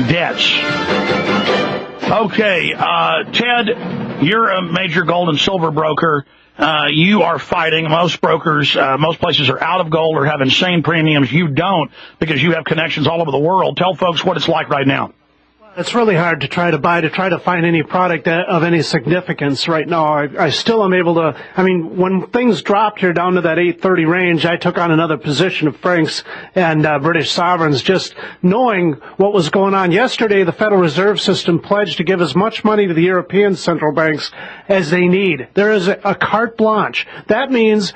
servicing debts. Okay, Ted, you're a major gold and silver broker. You are fighting. Most brokers, most places are out of gold or have insane premiums. You don't, because you have connections all over the world. Tell folks what it's like right now. It's really hard to try to find any product of any significance right now. I still am able to, when things dropped here down to that 830 range, I took on another position of francs and British sovereigns, just knowing what was going on. Yesterday, the Federal Reserve System pledged to give as much money to the European central banks as they need. There is a carte blanche. That means,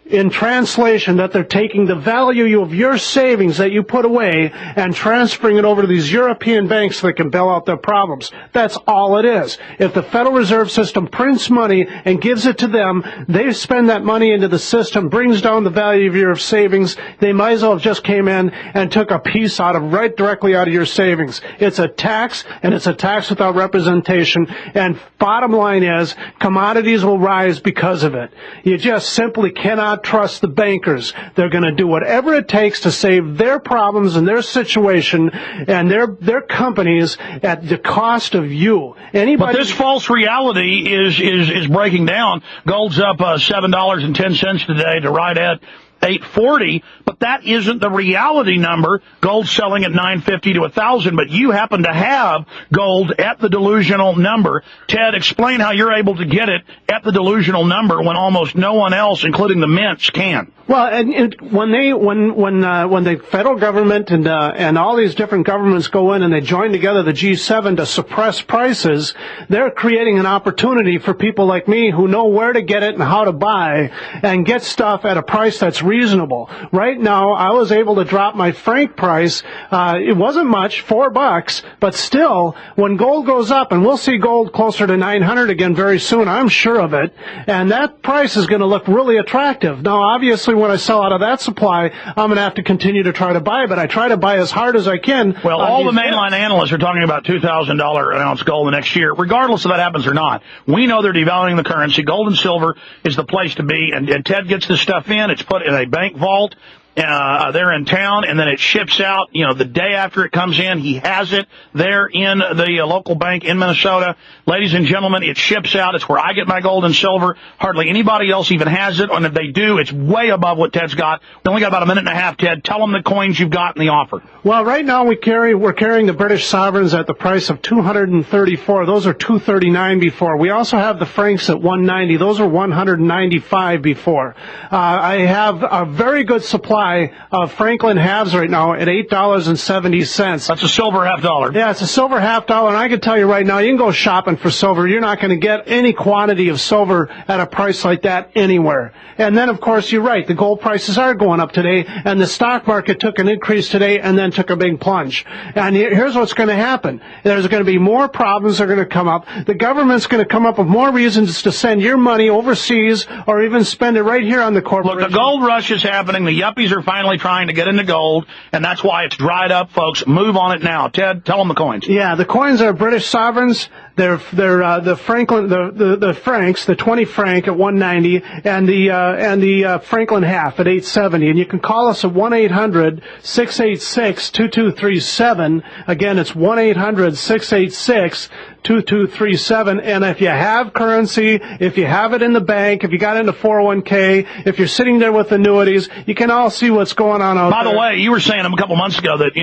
in translation, that they're taking the value of your savings that you put away and transferring it over to these European banks so they can bail out their problems. That's all it is. If the Federal Reserve System prints money and gives it to them, they spend that money into the system, brings down the value of your savings. They might as well have just came in and took a piece directly out of your savings. It's a tax, and it's a tax without representation. And bottom line is, commodities will rise because of it. You just simply cannot trust the bankers. They're going to do whatever it takes to save their problems and their situation and their companies at the cost of you. But this false reality is breaking down. Gold's up $7.10 today to right at 840, but that isn't the reality number. Gold's selling at 950 to 1,000, but you happen to have gold at the delusional number. Ted, explain how you're able to get it at the delusional number when almost no one else, including the mints, can. Well, and when the federal government and all these different governments go in and they join together the G7 to suppress prices, they're creating an opportunity for people like me who know where to get it and how to buy and get stuff at a price that's reasonable. Right now, I was able to drop my franc price. It wasn't much, $4, but still, when gold goes up, and we'll see gold closer to 900 again very soon, I'm sure of it, and that price is going to look really attractive. Now, obviously, when I sell out of that supply, I'm going to have to continue to try to buy, but I try to buy as hard as I can. Well, all the mainline analysts are talking about $2,000 an ounce gold the next year, regardless if that happens or not. We know they're devaluing the currency. Gold and silver is the place to be, and Ted gets this stuff in. It's put in a bank vault. They're in town, and then it ships out, the day after it comes in. He has it there in the local bank in Minnesota. Ladies and gentlemen, it ships out. It's where I get my gold and silver. Hardly anybody else even has it, and if they do, it's way above what Ted's got. We only got about a minute and a half, Ted. Tell them the coins you've got in the offer. Well, right now we're carrying the British sovereigns at the price of 234. Those are 239 before. We also have the francs at 190. Those are 195 before. I have a very good supply of Franklin halves right now at $8.70. That's a silver half dollar. Yeah, it's a silver half dollar, and I can tell you right now, you can go shopping for silver. You're not going to get any quantity of silver at a price like that anywhere. And then, of course, you're right. The gold prices are going up today, and the stock market took an increase today and then took a big plunge. And here's what's going to happen. There's going to be more problems that are going to come up. The government's going to come up with more reasons to send your money overseas or even spend it right here on the corporation. Look, the gold rush is happening. The yuppies are finally trying to get into gold, and that's why it's dried up, folks. Move on it now. Ted, tell them the coins. Yeah, the coins are British sovereigns. They're the Franklin, the francs, the 20 franc at 190, and the Franklin half at 870. And you can call us at 1-800-686-2237. Again, it's 1-800-686-2237. And if you have currency, if you have it in the bank, if you got into 401k, if you're sitting there with annuities, you can all see what's going on out there. By the way, you were saying a couple months ago that,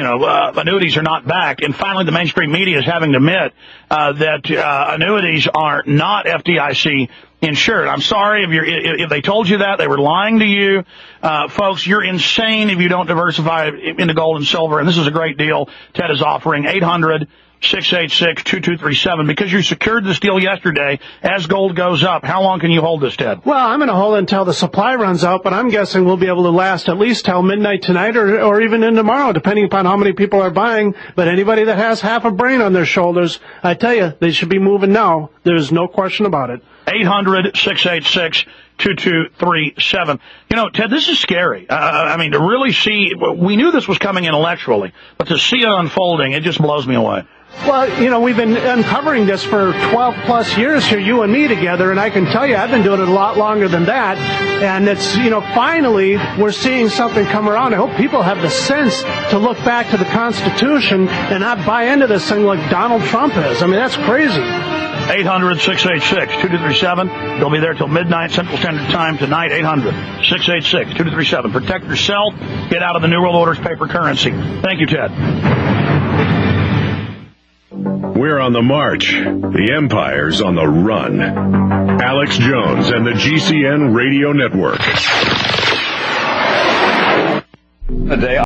annuities are not back, and finally the mainstream media is having to admit that annuities are not FDIC insured. I'm sorry if they told you that. They were lying to you. Folks, you're insane if you don't diversify into gold and silver, and this is a great deal Ted is offering. 800-686-2237, because you secured this deal yesterday. As gold goes up, how long can you hold this, Ted? Well, I'm going to hold it until the supply runs out, but I'm guessing we'll be able to last at least till midnight tonight or even in tomorrow, depending upon how many people are buying. But anybody that has half a brain on their shoulders, I tell you, they should be moving now. There's no question about it. 800-686 2237. You know, Ted, this is scary. I mean, to really see, we knew this was coming intellectually, but to see it unfolding, it just blows me away. Well, you know, we've been uncovering this for 12 plus years here, you and me together, and I can tell you I've been doing it a lot longer than that. And it's, you know, finally we're seeing something come around. I hope people have the sense to look back to the Constitution and not buy into this thing like Donald Trump is. I mean, that's crazy. 800-686-2237. They'll be there till midnight Central Standard Time tonight. 800-686-2237. Protect yourself. Get out of the New World Order's paper currency. Thank you, Ted. We're on the march. The empire's on the run. Alex Jones and the GCN Radio Network. A day